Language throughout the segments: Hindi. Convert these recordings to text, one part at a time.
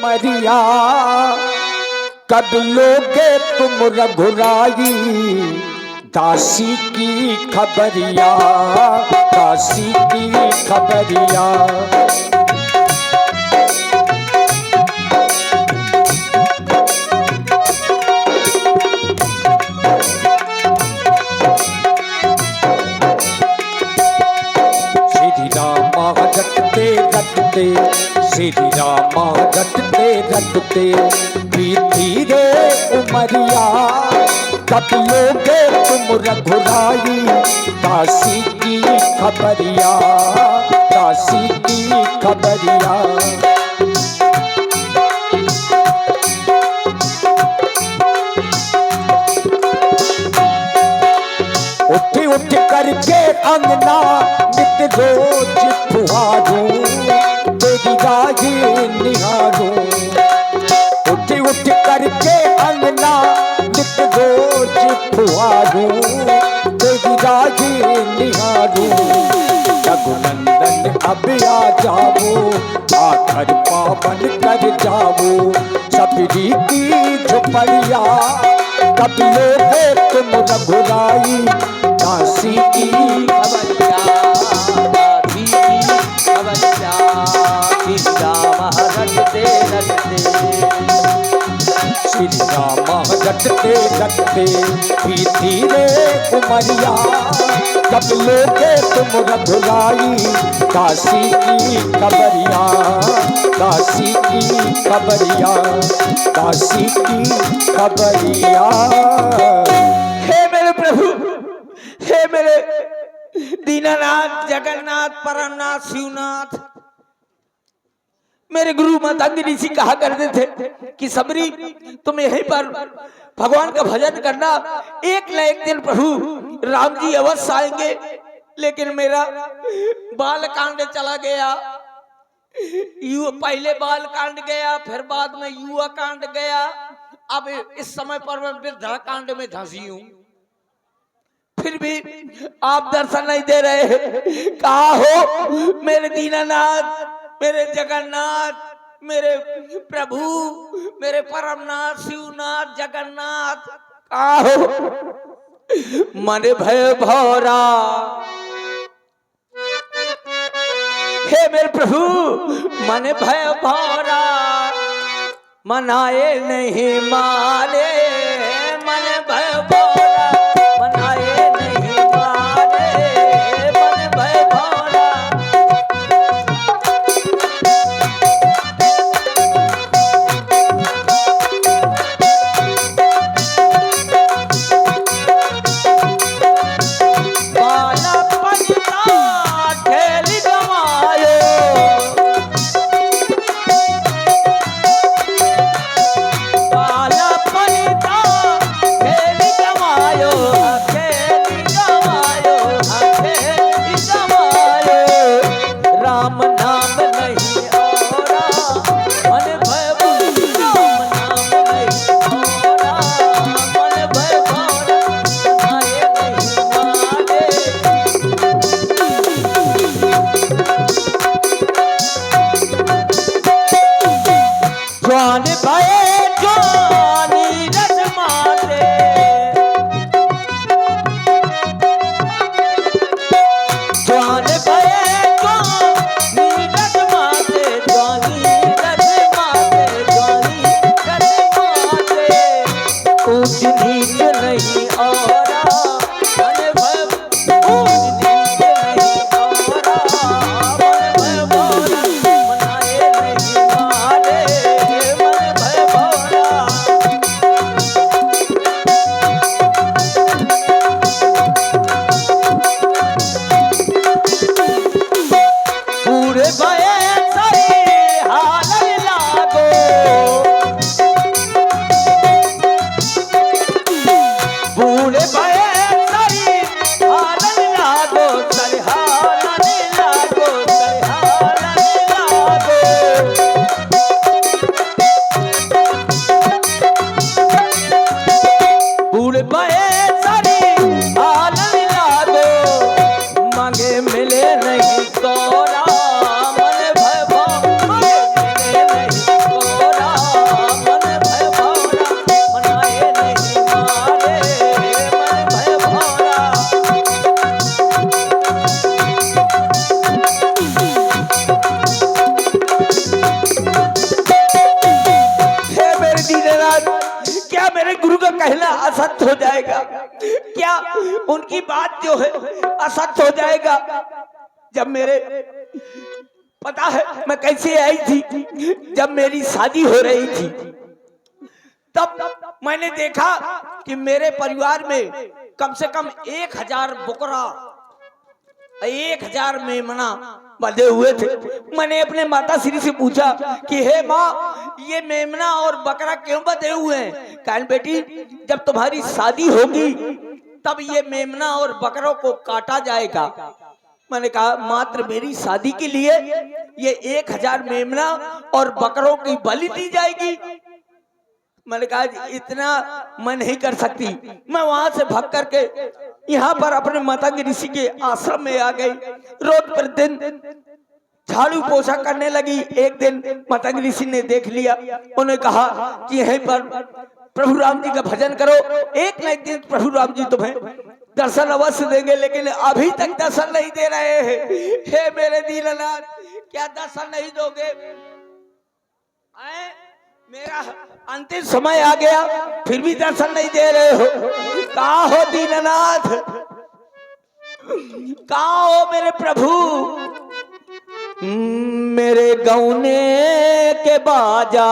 मरिया कब लोगे तुम रघुराई, दासी की खबरिया, दासी की खबरिया। श्री रामा रटते रटते, श्री रामा रटते रटते, बीती रे उमरिया कब लोगे तुम रघुराई, दासी की खबरिया, दासी की खबरिया। उठ उठ करके अंगना नित रोज फुहारूं, तेरी राही निहारूं। उठ उठ करके अंगना नित रोज फुहारूं, तेरी राही निहारूं। रघुनंदन अब आ जाओ, आकर पावन कर जाओ, सबरी की झुपड़िया कब लोगे तुम रघुराई, दासी की खबरिया, दासी की खबरिया। श्री राम रटते रटते, श्री राम रटते रटते, बीती रे उमरिया कब लोगे तुम रघुराई, दासी की खबरिया, दासी की खबरिया, दासी की खबरिया। हे मेरे प्रभु, हे मेरे दीनानाथ, जगन्नाथ, परमनाथ, शिवनाथ, मेरे गुरु मातांगी ऋषि कहा करते थे कि सबरी तुम यहीं पर भगवान का भजन करना, एक न एक दिन प्रभु राम जी अवश्य आएंगे। लेकिन मेरा बाल कांड चला गया, पहले बाल कांड गया, फिर बाद में युवा कांड गया, अब इस समय पर मैं वृद्धा कांड में धंसी हूं। फिर भी आप दर्शन नहीं दे रहे। कहा हो मेरे दीनानाथ, मेरे जगन्नाथ, मेरे प्रभु, मेरे परमनाथ, शिवनाथ, जगन्नाथ, कहा हो मन भय भौरा। हे मेरे प्रभु, मन भय भौरा, मनाए नहीं माने, मन भय भौरा, मनाए नहीं माने, मन भय भौरा। कहना असत्य हो जाएगा? क्या उनकी बात जो है असत्य हो जाएगा? जब मेरे पता है मैं कैसे आई थी, जब मेरी शादी हो रही थी तब मैंने देखा कि मेरे परिवार में कम से कम 1000 बकरा, 1000 मेमना बंधे हुए थे। मैंने अपने माता श्री से पूछा कि हे माँ, ये मेमना और बकरा क्यों बंधे हुए हैं? कहा बेटी, जब तुम्हारी शादी होगी तब ये मेमना और बकरों को काटा जाएगा। मैंने कहा मात्र मेरी शादी के लिए ये 1000 मेमना और बकरों की बलि दी जाएगी? मैंने कहा इतना मैं नहीं कर सकती। मैं वहां से भाग करके यहाँ पर अपने मातांगी ऋषि के आश्रम में आ गई। रोज प्रतिदिन झाड़ू पोछा करने लगी। एक दिन मातांगी ऋषि ने देख लिया, उन्होंने कहा कि यहीं पर प्रभु राम जी का भजन करो, एक न एक दिन प्रभु राम जी तुम्हें दर्शन अवश्य देंगे, लेकिन अभी तक दर्शन नहीं दे रहे हैं। हे मेरे दीननाथ, क्या दर्शन नहीं दोगे? मेरा अंतिम समय आ गया, फिर भी दर्शन नहीं दे रहे हो। कहाँ हो दीननाथ, कहाँ हो मेरे प्रभु? मेरे गौने के बाजा,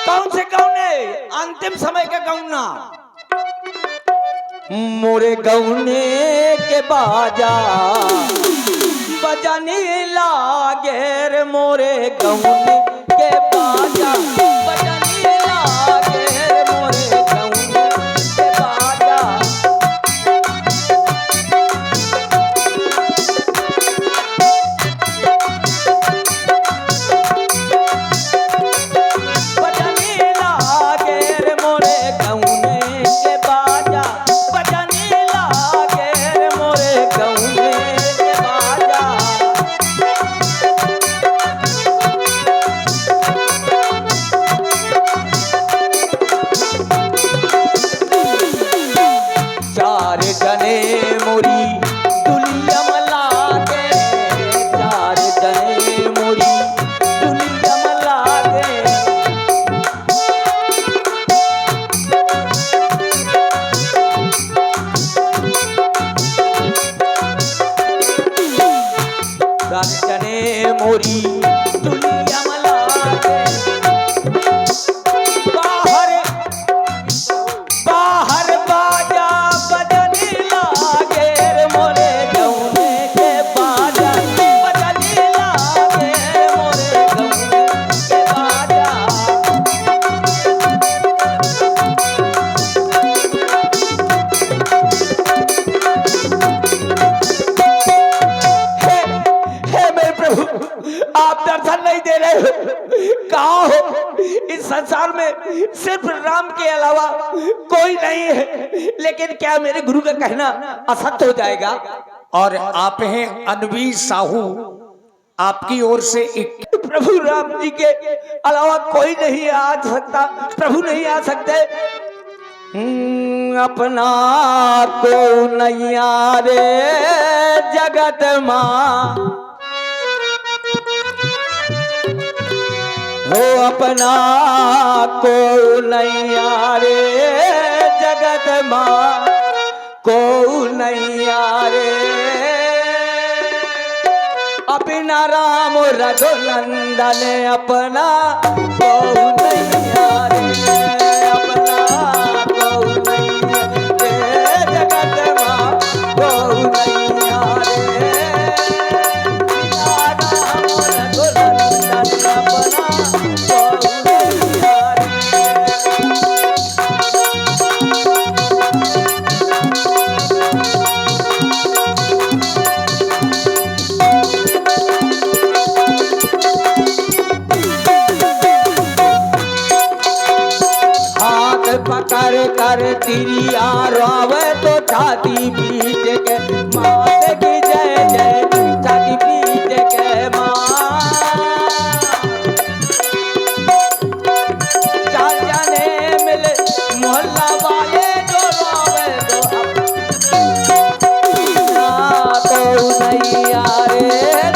कौन से गौने? अंतिम समय का गौना। मोरे गौने के बाजा बजाने लागे रे, मोरे गौने के बाजा बजाने लागे रे, मोरे गौने के बाजा। बजाने लागे रे मोरे गौने के बाजा, बजाने लागे रे मोरे गौने के बाजा। चार जने मोरी दुलिया मलागे, चार जने मोरी दुलिया मलागे। चार जने मोरी दुलिया मलागे। बाहर बाहर बाजा बजने लागे रे, मोरे गौने के बाजा बजने लागे रे, मोरे गौने के बाजा। हे मेरे प्रभु, आप दर्शन नहीं दे रहे हो, कहाँ हो? इस संसार में सिर्फ राम के अलावा कोई नहीं है, लेकिन क्या मेरे गुरु का कहना असत्य हो जाएगा? और आप हैं अनवी साहू, आपकी ओर से एक प्रभु राम जी के अलावा कोई नहीं आ सकता, प्रभु नहीं आ सकते। अपना को नैया रे जगत माँ, हो अपना को नैया रे जगत माँ, को नैया रे। अपना राम रघुनंदन अपना को नैया रे, अपना को नैया रे जगत माँ, को नैया रे। अपना राम रघुनंदन अपना को नैया रे। पकड़ कर तिरिया रोवे तो छाती पीट के मात की जय जय, छाती पीट के माँ। चार जाने मिले मोहल्ला वाले जो रोवे तो नैया रे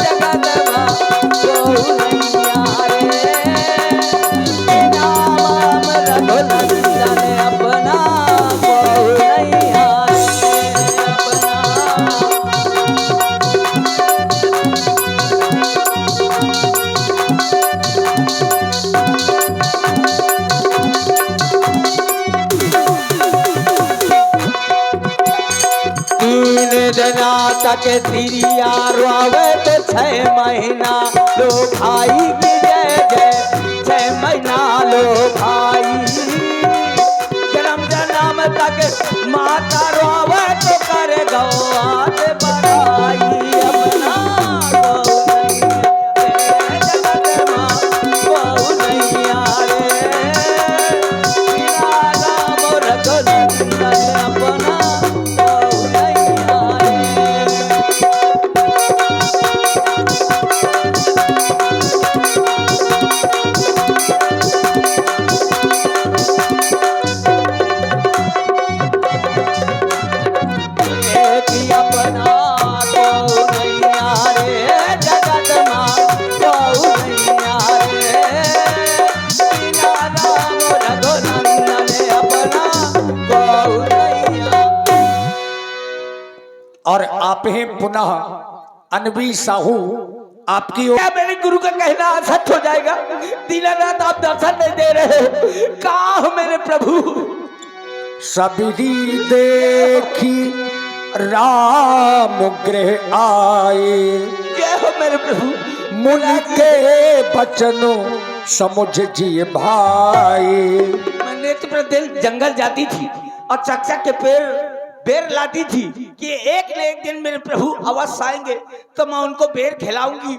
जगत माँ, तो नैया रे। तक तिरिया रोवे तो 6 महीना लो भाई की जय जय 6 महीना लो भाई जन्म जन्म तक माता रोवे तो करे गौआत बड़ाई अपना जगत माँ गौ नैया रे बिना राम रघुनंदन अपना गौ नैया रे। कि अपना गौ नैया रे जगत माँ गौ नैया रे बिना राम रघुनंदन अपना गौ नैया। और आप हैं पुनः अनवी साहू आपकी क्या मेरे गुरु का कहना सच हो जाएगा? दीनानाथ आप दर्शन नहीं दे रहे, कहाँ हो मेरे प्रभु? सबरी देखी राम गृह आए क्या हो मेरे प्रभु? मुनि के बचनों समुझ जी भाई। मैं नेत्र पर दिल जंगल जाती थी और चकचक के बेर लाती थी कि एक न एक दिन मेरे प्रभु अवश्य आएंगे तो मैं उनको बेर खिलाऊंगी।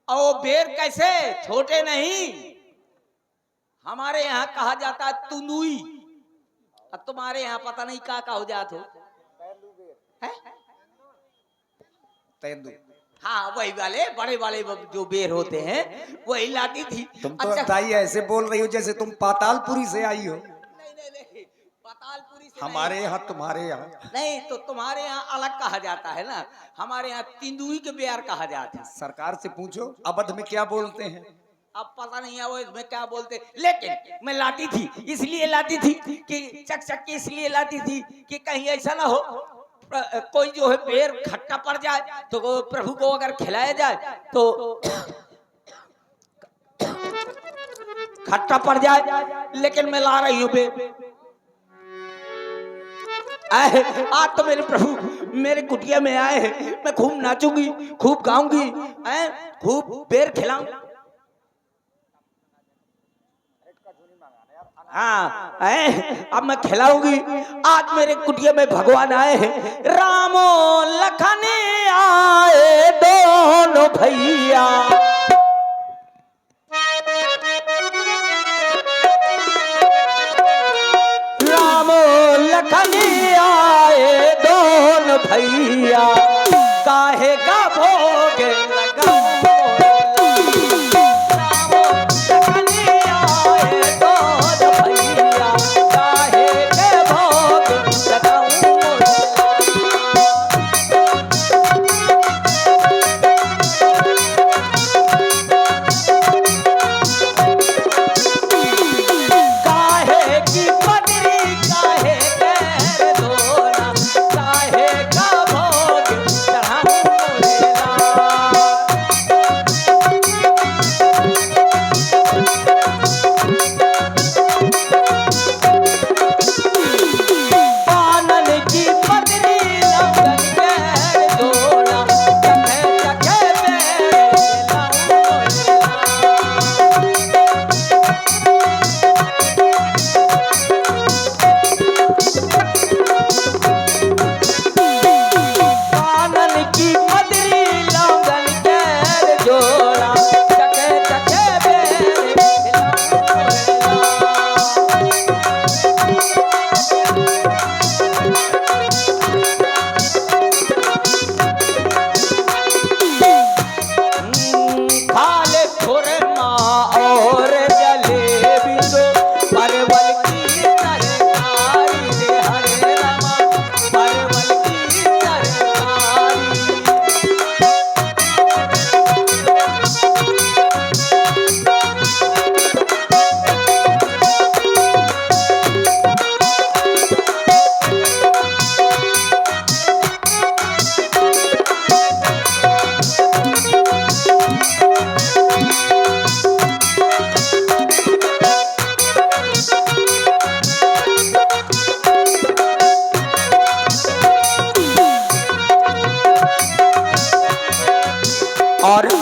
और वो बेर कैसे? छोटे नहीं, हमारे यहाँ कहा जाता है तुंदुई, और तुम्हारे यहाँ पता नहीं का हो जात हो है? तेंदु। हाँ वही वाले बड़े वाले जो बेर होते हैं वही लाती थी। तुम तो ताई ऐसे बोल रही हो जैसे तुम पातालपुरी से आई हो। नहीं पातालपुरी से हमारे यहाँ तुम्हारे यहाँ नहीं, तो तुम्हारे यहाँ अलग कहा जाता है ना, हमारे यहाँ तिंदुई के बेर कहा जाता है। सरकार से पूछो अवध में क्या बोलते हैं। अब पता नहीं है वो इसमें क्या बोलते, लेकिन मैं लाती थी, इसलिए लाती थी कि चक के इसलिए लाती थी कि कहीं ऐसा ना हो कोई जो है बेर खट्टा पड़ जाए तो प्रभु को अगर खिलाया जाए तो खट्टा पड़ जाए। लेकिन मैं ला रही हूँ बेर। आज तो मेरे प्रभु मेरे कुटिया में आए हैं, मैं खूब नाचूंगी, खूब गाऊंगी, खूब बेर खिलाऊंगी। हाँ अब मैं खिलाऊंगी। आज मेरे कुटिया में भगवान आए हैं, रामो लखन आए दोनों भैया। रामो लखन आए दोनों भैया, काहे का भोग लगाओ।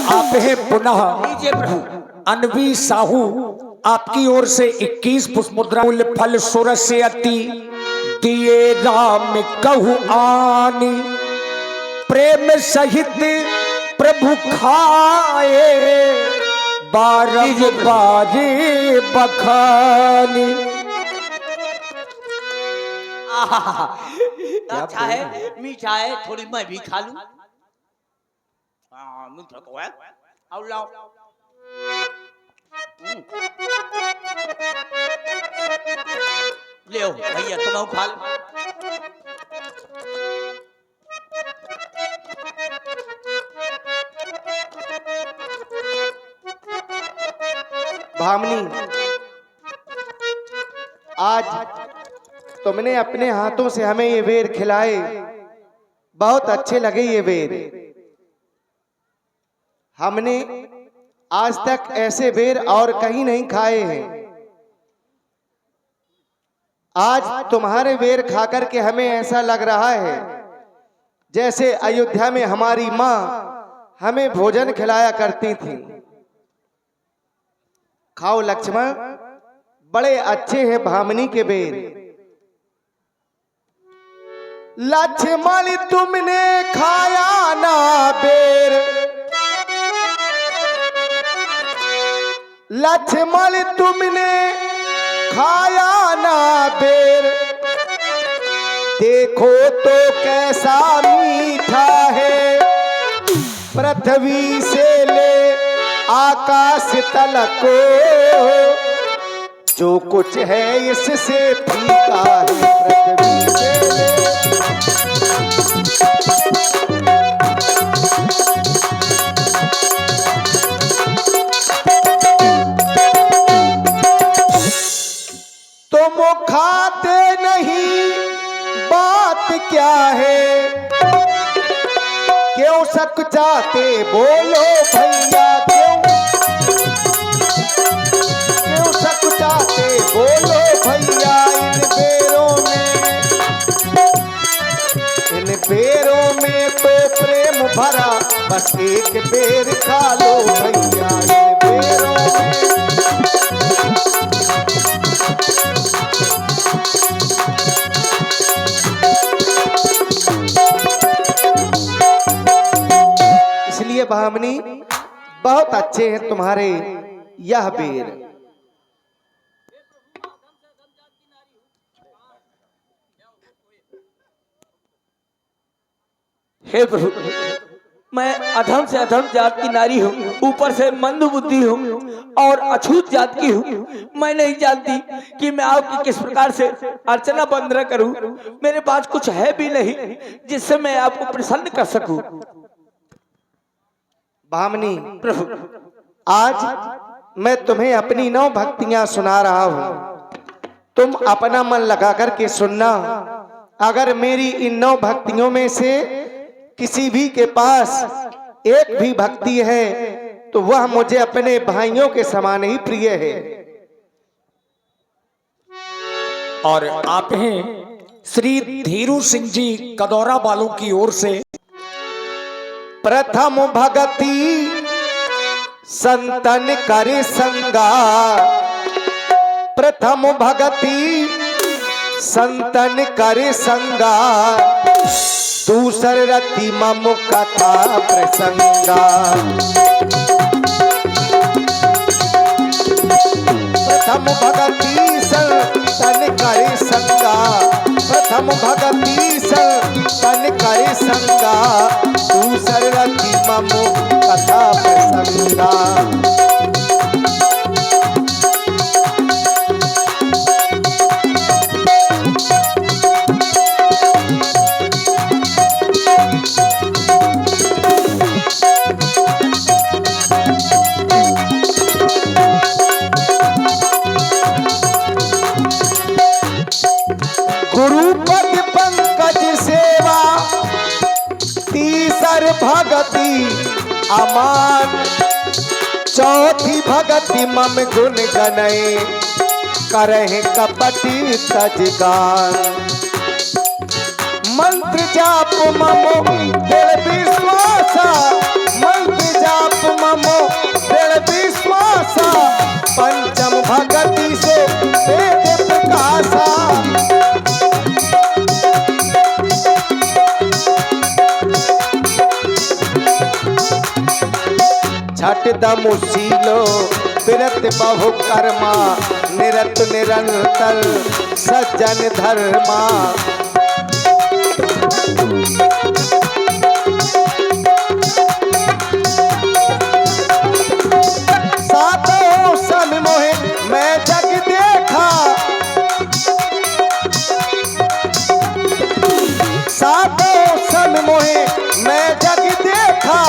आप हैं पुनः लीजिए प्रभु। अनवी साहू, आपकी ओर से 21 पुष्पमुद्रा फल सुरस से अति दिए राम कहु आनी, प्रेम सहित प्रभु खाए बारह बारे बखानी। अच्छा है, मीठा है, थोड़ी मैं भी खा लूं। मीठा तो है। आओ लाओ। ले भैया तुम खा लो। भामनी, आज तुमने अपने हाथों से हमें ये बेर खिलाए, बहुत अच्छे लगे ये बेर। हमने आज तक ऐसे बेर और कहीं नहीं खाए हैं। आज तुम्हारे बेर खाकर के हमें ऐसा लग रहा है जैसे अयोध्या में हमारी माँ हमें भोजन खिलाया करती थी। खाओ लक्ष्मण, बड़े अच्छे हैं भामनी के बेर। लक्ष्मण तुमने खाया ना बेर, लक्ष्मण तुमने खाया ना बेर, देखो तो कैसा मीठा है, पृथ्वी से ले आकाश तलक को, जो कुछ है इससे फीका है, पृथ्वी से ले। तुम खाते नहीं, बात क्या है, क्यों सक जाते बोलो भैया, क्यों सक जाते बोलो भैया। इन बेरों में तो प्रेम भरा, बस एक बेर खा लो भैया इन बेरों में। इसलिए भामनी, बहुत अच्छे हैं तुम्हारे यह बेर। हे प्रभु, मैं अधम से अधम जात की नारी हूँ, ऊपर से मंद बुद्धि हूँ और अछूत जात की हूँ। मैं नहीं जानती कि मैं आपकी किस प्रकार से अर्चना वंदना करूँ। मेरे पास कुछ है भी नहीं जिससे मैं आपको प्रसन्न कर सकूं। भामनी प्रभु, आज मैं तुम्हें अपनी 9 भक्तियां सुना रहा हूँ, तुम अपना मन लगा करके सुनना। अगर मेरी इन 9 भक्तियों में से किसी भी के पास एक भी भक्ति है तो वह मुझे अपने भाइयों के समान ही प्रिय है। और आप हैं श्री धीरू सिंह जी कदौरा वालों की ओर से। प्रथम भगति संतन करे संगा, प्रथम भगति संतन करे संगा, दूसर रति मम कथा प्रसंगा। प्रथम भगति संतन करे संगा, प्रथम भगति संतन करे संगा, दूसर रति मम कथा प्रसंगा। गुरुपद पंकज सेवा, तीसर भगति अमान, चौथी भगति मम गुण गनय, करहि कपटी तजगान। मंत्र जाप मम दृढ़ विश्वासा, मंत्र जाप अब ममो दृढ़ विश्वासा पंचम भगति से वेद प्रकाशा छठ दमुशीलो विरत बहु कर्मा निरत निरंतर सज्जन धर्मा सातों सन मोहे मैं जग देखा सातों सन मोहे मैं जग देखा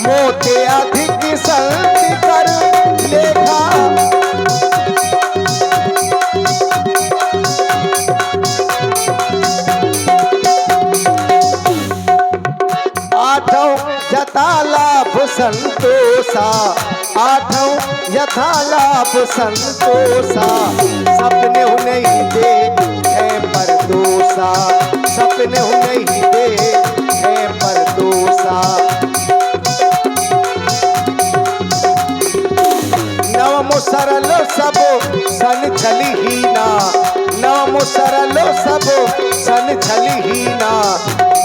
मोते अधिक संति कर लेखा आठों यथा लाभ संतोषा आठों यथा लाभ संतोषा सपने नहीं दे है पर दोषा सपने नहीं दे है पर दोषा नवमो सरल सब सन छली ही ना नवमो सरल सब सन छली ही ना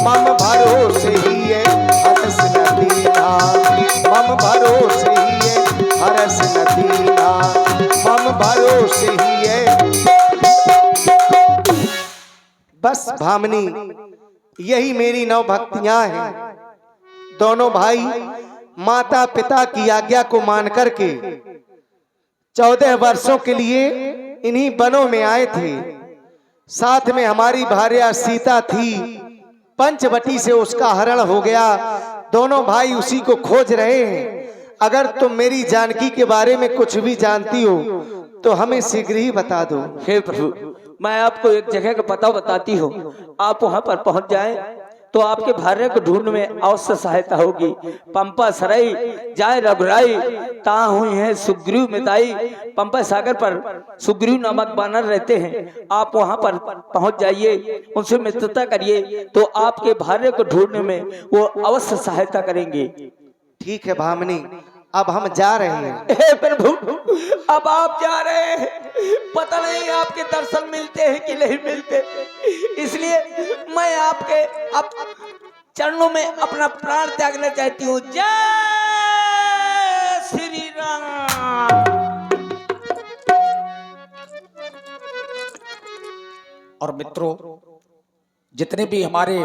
मम भरोसे ही है हरस नदीना मम भरोसे ही है हरस नदीना मम भरोसे ही है। बस भामनी यही मेरी नौ भक्तियां हैं। दोनों भाई माता पिता की आज्ञा को मान करके 14 वर्षों के लिए इन्हीं वनों में आए थे। साथ में हमारी भार्या सीता थी। पंचवटी से उसका हरण हो गया। दोनों भाई उसी को खोज रहे हैं। अगर तुम मेरी जानकी के बारे में कुछ भी जानती हो तो हमें शीघ्र ही बता दो। हे प्रभु, मैं आपको एक जगह का पता बताती हूँ। आप वहाँ पर पहुँच जाएं तो आपके भार्य को ढूंढने में अवश्य सहायता होगी। पंपा सराई जाए रघुराई ता हुई है सुग्रीव मिताई। पंपा सागर पर सुग्रीव नामक बानर रहते हैं। आप वहां पर पहुंच जाइए, उनसे मित्रता करिए तो आपके भार्य को ढूंढने में वो अवश्य सहायता करेंगे। ठीक है भामनी, अब हम जा रहे हैं। हे प्रभु, अब आप जा रहे हैं, पता नहीं आपके दर्शन मिलते हैं कि नहीं मिलते, इसलिए मैं आपके अब चरणों में अपना प्राण त्यागना चाहती हूँ। जय श्री राम। और मित्रों, जितने भी हमारे